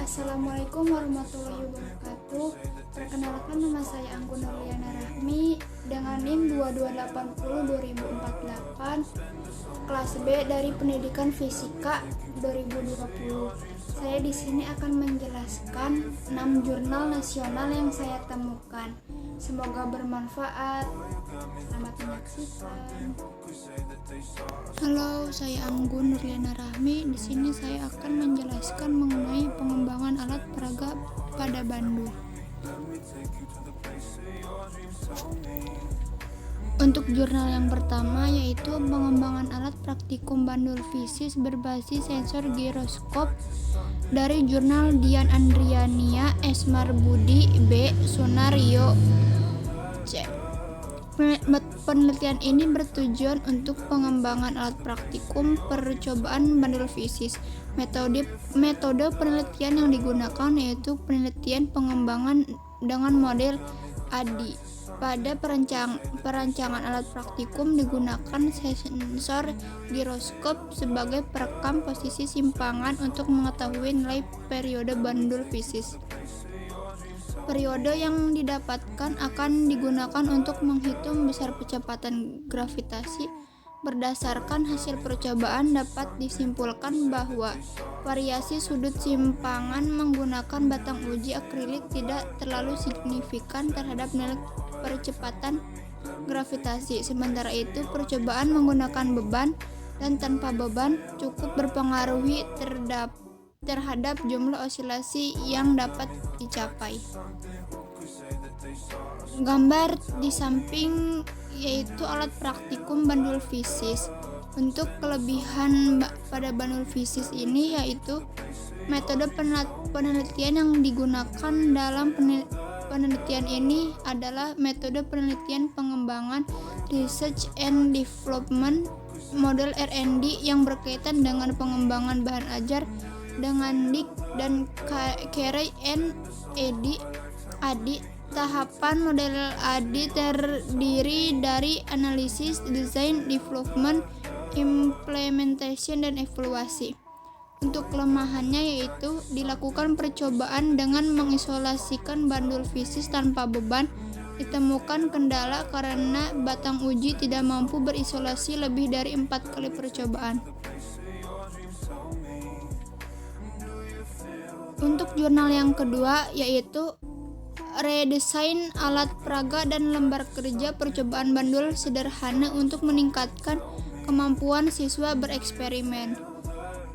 Assalamualaikum warahmatullahi wabarakatuh. Perkenalkan, nama saya Anggun Nurliana Rahmi dengan NIM 2280-2048, kelas B dari Pendidikan Fisika 2020. Saya di sini akan menjelaskan 6 jurnal nasional yang saya temukan. Semoga bermanfaat. Selamat menyaksikan. Halo, saya Anggun Nurliana Rahmi. Di sini saya akan menjelaskan mengenai pengembangan alat peraga pada bandul. Untuk jurnal yang pertama yaitu pengembangan alat praktikum bandul fisis berbasis sensor giroskop dari jurnal Dian Andriania, S. Marbudi, B. Sunario, C. Penelitian ini bertujuan untuk pengembangan alat praktikum percobaan bandul fisis. Metode penelitian yang digunakan yaitu penelitian pengembangan dengan model ADI. Pada perancangan alat praktikum digunakan sensor giroskop sebagai perekam posisi simpangan untuk mengetahui nilai periode bandul fisis. Periode yang didapatkan akan digunakan untuk menghitung besar kecepatan gravitasi. Berdasarkan hasil percobaan dapat disimpulkan bahwa variasi sudut simpangan menggunakan batang uji akrilik tidak terlalu signifikan terhadap nilai percepatan gravitasi. Sementara itu, percobaan menggunakan beban dan tanpa beban cukup berpengaruh terhadap jumlah osilasi yang dapat dicapai. Gambar di samping yaitu alat praktikum bandul fisis. Untuk kelebihan pada bandul fisis ini yaitu metode penelitian yang digunakan dalam penelitian ini adalah metode penelitian pengembangan research and development model R&D yang berkaitan dengan pengembangan bahan ajar dengan DIC dan Carey and ADI. Tahapan model ADI terdiri dari analisis, design, development, implementation, dan evaluasi. Untuk kelemahannya yaitu dilakukan percobaan dengan mengisolasikan bandul fisis tanpa beban. Ditemukan kendala karena batang uji tidak mampu berisolasi lebih dari 4 kali percobaan. Untuk jurnal yang kedua yaitu redesain alat peraga dan lembar kerja percobaan bandul sederhana untuk meningkatkan kemampuan siswa bereksperimen.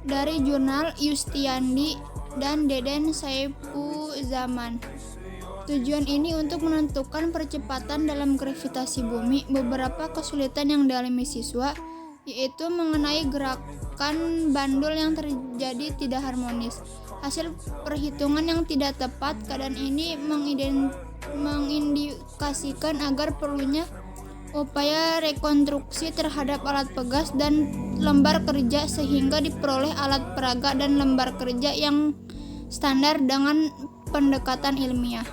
Dari jurnal Yustiandi dan Deden Saifuzaman. Tujuan ini untuk menentukan percepatan dalam gravitasi bumi. Beberapa kesulitan yang dialami siswa yaitu mengenai gerakan bandul yang terjadi tidak harmonis. Hasil perhitungan yang tidak tepat. Keadaan ini mengindikasikan agar perlunya upaya rekonstruksi terhadap alat pegas dan lembar kerja sehingga diperoleh alat peraga dan lembar kerja yang standar dengan pendekatan ilmiah.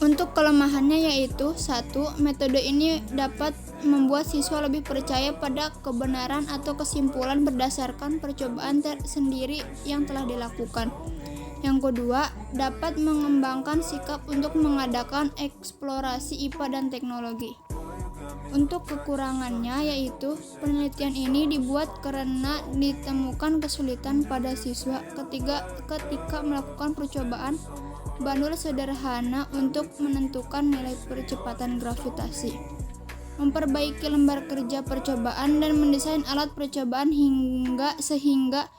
Untuk kelemahannya yaitu 1. Metode ini dapat membuat siswa lebih percaya pada kebenaran atau kesimpulan berdasarkan percobaan sendiri yang telah dilakukan. Yang kedua, dapat mengembangkan sikap untuk mengadakan eksplorasi IPA dan teknologi. Untuk kekurangannya yaitu penelitian ini dibuat karena ditemukan kesulitan pada siswa ketika melakukan percobaan bandul sederhana untuk menentukan nilai percepatan gravitasi. Memperbaiki lembar kerja percobaan dan mendesain alat percobaan sehingga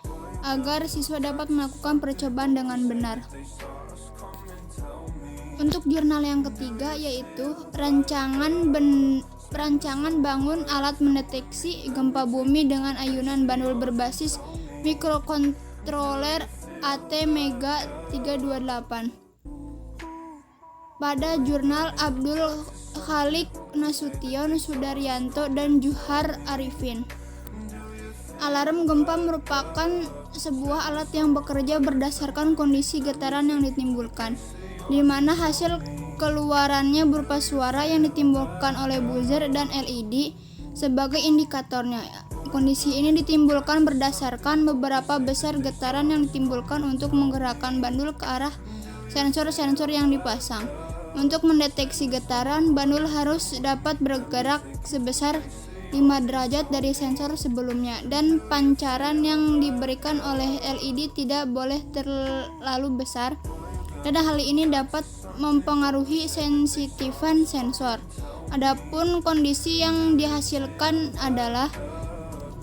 agar siswa dapat melakukan percobaan dengan benar. Untuk jurnal yang ketiga yaitu rancangan bangun alat mendeteksi gempa bumi dengan ayunan bandul berbasis mikrokontroler ATmega 328. Pada jurnal Abdul Khalik Nasution Sudaryanto dan Juhar Arifin. Alarm gempa merupakan sebuah alat yang bekerja berdasarkan kondisi getaran yang ditimbulkan, di mana hasil keluarannya berupa suara yang ditimbulkan oleh buzzer dan LED sebagai indikatornya. Kondisi ini ditimbulkan berdasarkan beberapa besar getaran yang ditimbulkan untuk menggerakkan bandul ke arah sensor-sensor yang dipasang. Untuk mendeteksi getaran, bandul harus dapat bergerak sebesar 5 derajat dari sensor sebelumnya, dan pancaran yang diberikan oleh LED tidak boleh terlalu besar, dan hal ini dapat mempengaruhi sensitifan sensor. Adapun kondisi yang dihasilkan adalah: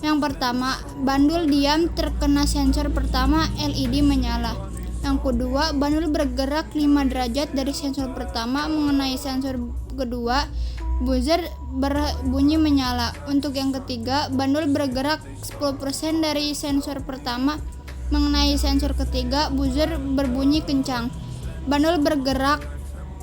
yang pertama, bandul diam terkena sensor pertama, LED menyala. Yang kedua, bandul bergerak 5 derajat dari sensor pertama mengenai sensor kedua, buzzer berbunyi menyala. Untuk yang ketiga, bandul bergerak 10% dari sensor pertama mengenai sensor ketiga, buzzer berbunyi kencang. Bandul bergerak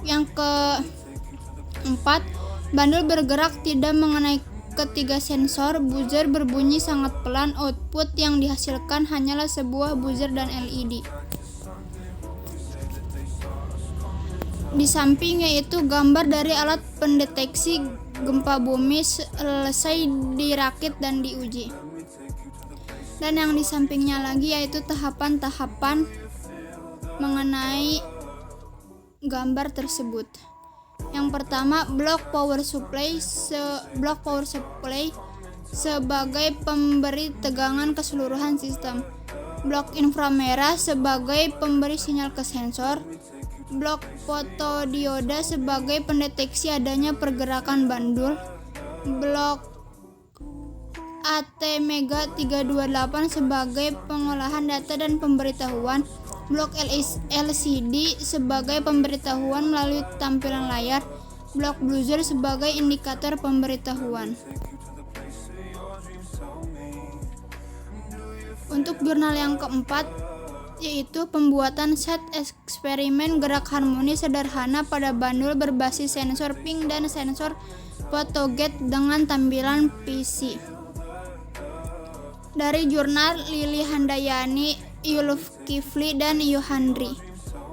yang keempat, bandul bergerak tidak mengenai ketiga sensor, buzzer berbunyi sangat pelan. Output yang dihasilkan hanyalah sebuah buzzer dan LED. Di samping yaitu gambar dari alat pendeteksi gempa bumi selesai dirakit dan diuji. Dan yang di sampingnya lagi yaitu tahapan-tahapan mengenai gambar tersebut. Yang pertama, block power supply sebagai pemberi tegangan keseluruhan sistem. Blok inframerah sebagai pemberi sinyal ke sensor. Blok fotodioda sebagai pendeteksi adanya pergerakan bandul. Blok ATmega 328 sebagai pengolahan data dan pemberitahuan. Blok LCD sebagai pemberitahuan melalui tampilan layar. Blok buzzer sebagai indikator pemberitahuan. Untuk jurnal yang keempat, yaitu pembuatan set eksperimen gerak harmonis sederhana pada bandul berbasis sensor ping dan sensor photogate dengan tampilan PC. Dari jurnal Lili Handayani, Yulkifli, dan Yohandri.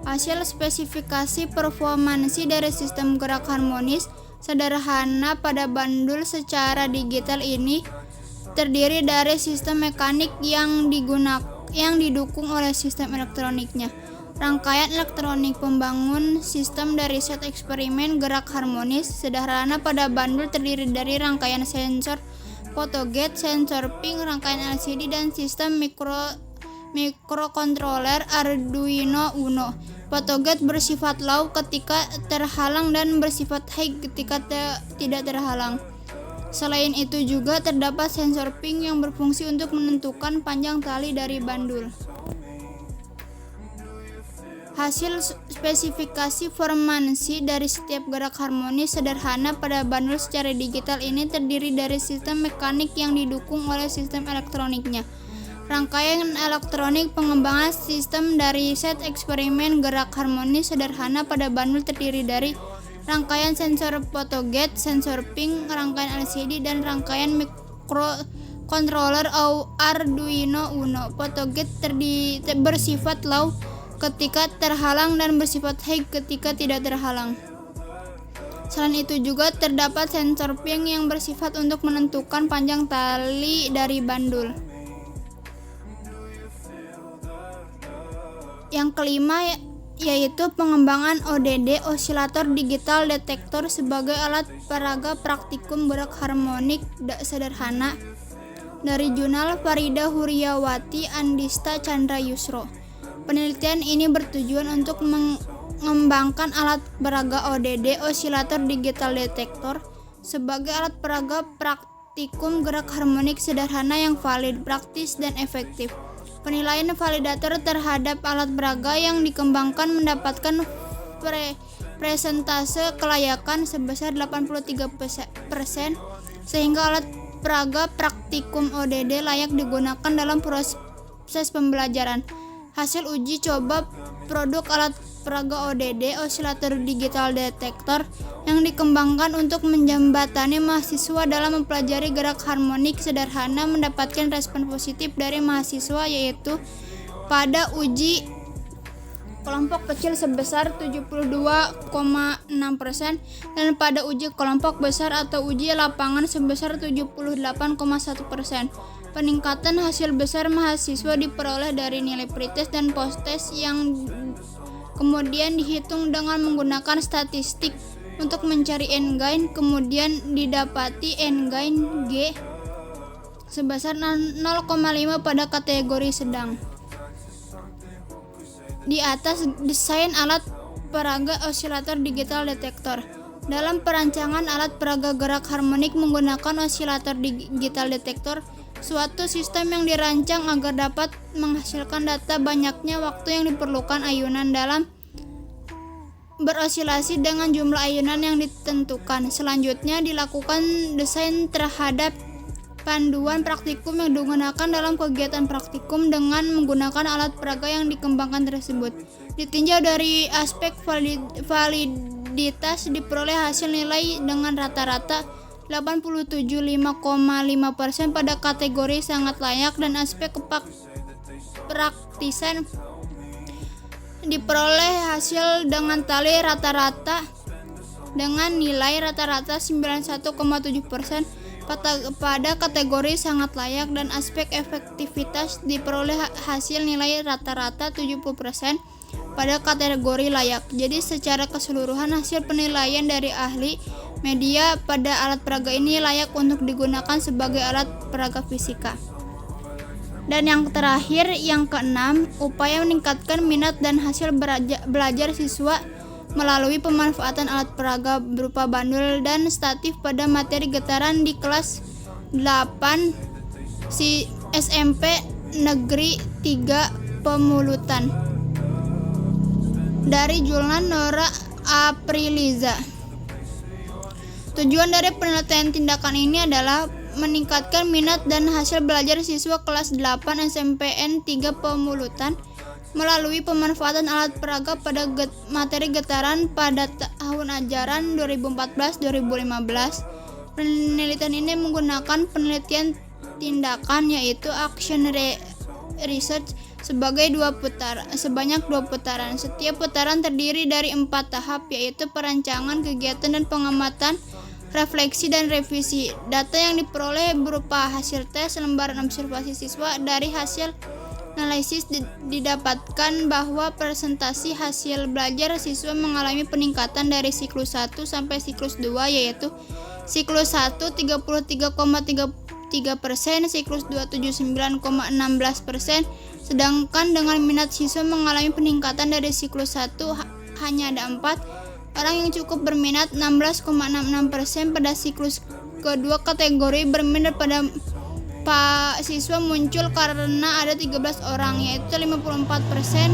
Hasil spesifikasi performansi dari sistem gerak harmonis sederhana pada bandul secara digital ini terdiri dari sistem mekanik yang didukung oleh sistem elektroniknya. Rangkaian elektronik pembangun sistem dari set eksperimen gerak harmonis sederhana pada bandul terdiri dari rangkaian sensor photogate, sensor ping, rangkaian LCD, dan sistem mikrokontroler Arduino Uno. Photogate bersifat low ketika terhalang dan bersifat high ketika tidak terhalang. Selain itu juga terdapat sensor ping yang berfungsi untuk menentukan panjang tali dari bandul. Hasil spesifikasi performansi dari setiap gerak harmonis sederhana pada bandul secara digital ini terdiri dari sistem mekanik yang didukung oleh sistem elektroniknya. Rangkaian elektronik pengembangan sistem dari set eksperimen gerak harmonis sederhana pada bandul terdiri dari rangkaian sensor photogate, sensor ping, rangkaian LCD, dan rangkaian mikrokontroler Arduino Uno. Photogate bersifat low ketika terhalang dan bersifat high ketika tidak terhalang. Selain itu juga terdapat sensor ping yang bersifat untuk menentukan panjang tali dari bandul. Yang kelima yaitu pengembangan ODD, osilator digital detektor, sebagai alat peraga praktikum gerak harmonik sederhana dari jurnal Farida Huryawati Andista Chandra Yusro. Penelitian ini bertujuan untuk mengembangkan alat peraga ODD, osilator digital detektor, sebagai alat peraga praktikum gerak harmonik sederhana yang valid, praktis, dan efektif. Penilaian validator terhadap alat peraga yang dikembangkan mendapatkan presentase kelayakan sebesar 83%, sehingga alat peraga praktikum ODD layak digunakan dalam proses pembelajaran. Hasil uji coba produk alat peraga ODD, osilator digital detektor, yang dikembangkan untuk menjembatani mahasiswa dalam mempelajari gerak harmonik sederhana mendapatkan respon positif dari mahasiswa, yaitu pada uji kelompok kecil sebesar 72,6% dan pada uji kelompok besar atau uji lapangan sebesar 78,1%. Peningkatan hasil besar mahasiswa diperoleh dari nilai pretest dan posttest yang kemudian dihitung dengan menggunakan statistik untuk mencari n-gain, kemudian didapati n-gain G sebesar 0,5 pada kategori sedang. Di atas, desain alat peraga osilator digital detektor. Dalam perancangan alat peraga gerak harmonik menggunakan osilator digital detektor, suatu sistem yang dirancang agar dapat menghasilkan data banyaknya waktu yang diperlukan ayunan dalam berosilasi dengan jumlah ayunan yang ditentukan. Selanjutnya dilakukan desain terhadap panduan praktikum yang digunakan dalam kegiatan praktikum dengan menggunakan alat peraga yang dikembangkan tersebut. Ditinjau dari aspek validitas, diperoleh hasil nilai dengan rata-rata 87,5% pada kategori sangat layak, dan aspek praktisan diperoleh hasil dengan tali rata-rata dengan nilai rata-rata 91,7% pada kategori sangat layak, dan aspek efektivitas diperoleh hasil nilai rata-rata 70% pada kategori layak. Jadi secara keseluruhan hasil penilaian dari ahli media pada alat peraga ini layak untuk digunakan sebagai alat peraga fisika. Dan yang terakhir, yang keenam, upaya meningkatkan minat dan hasil belajar siswa melalui pemanfaatan alat peraga berupa bandul dan statif pada materi getaran di kelas 8 SMP Negeri 3 Pemulutan. Dari Julnan Nora Apriliza. Tujuan dari penelitian tindakan ini adalah meningkatkan minat dan hasil belajar siswa kelas 8 SMPN 3 Pemulutan melalui pemanfaatan alat peraga pada materi getaran pada tahun ajaran 2014-2015. Penelitian ini menggunakan penelitian tindakan yaitu action research sebanyak 2 putaran. Setiap putaran terdiri dari 4 tahap, yaitu perancangan, kegiatan, dan pengamatan, refleksi, dan revisi. Data yang diperoleh berupa hasil tes, lembaran observasi siswa. Dari hasil analisis didapatkan bahwa presentasi hasil belajar siswa mengalami peningkatan dari siklus 1 sampai siklus 2, yaitu siklus 1 33,33%, siklus 2 79,16%, sedangkan dengan minat siswa mengalami peningkatan dari siklus 1 hanya ada 4 orang yang cukup berminat, 16,66% pada siklus kedua. Kategori berminat pada siswa muncul karena ada 13 orang, yaitu 54%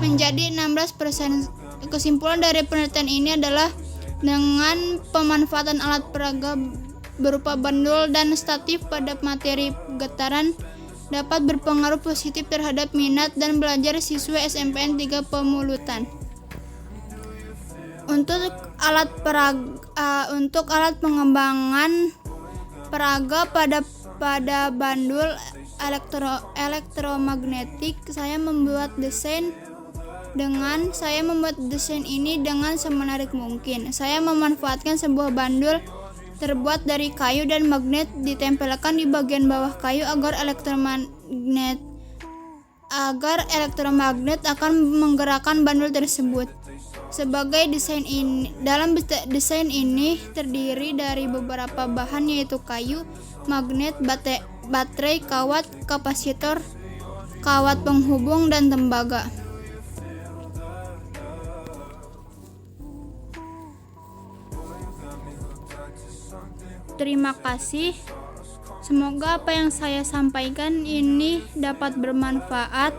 menjadi 16%. Kesimpulan dari penelitian ini adalah dengan pemanfaatan alat peraga berupa bandul dan statif pada materi getaran dapat berpengaruh positif terhadap minat dan belajar siswa SMPN 3 Pemulutan. Untuk alat pengembangan peraga pada bandul elektromagnetik, saya membuat desain ini dengan semenarik mungkin. Saya memanfaatkan sebuah bandul terbuat dari kayu dan magnet ditempelkan di bagian bawah kayu agar elektromagnet akan menggerakkan bandul tersebut. Dalam desain ini terdiri dari beberapa bahan, yaitu kayu, magnet, baterai, kawat, kapasitor, kawat penghubung, dan tembaga. Terima kasih. Semoga apa yang saya sampaikan ini dapat bermanfaat.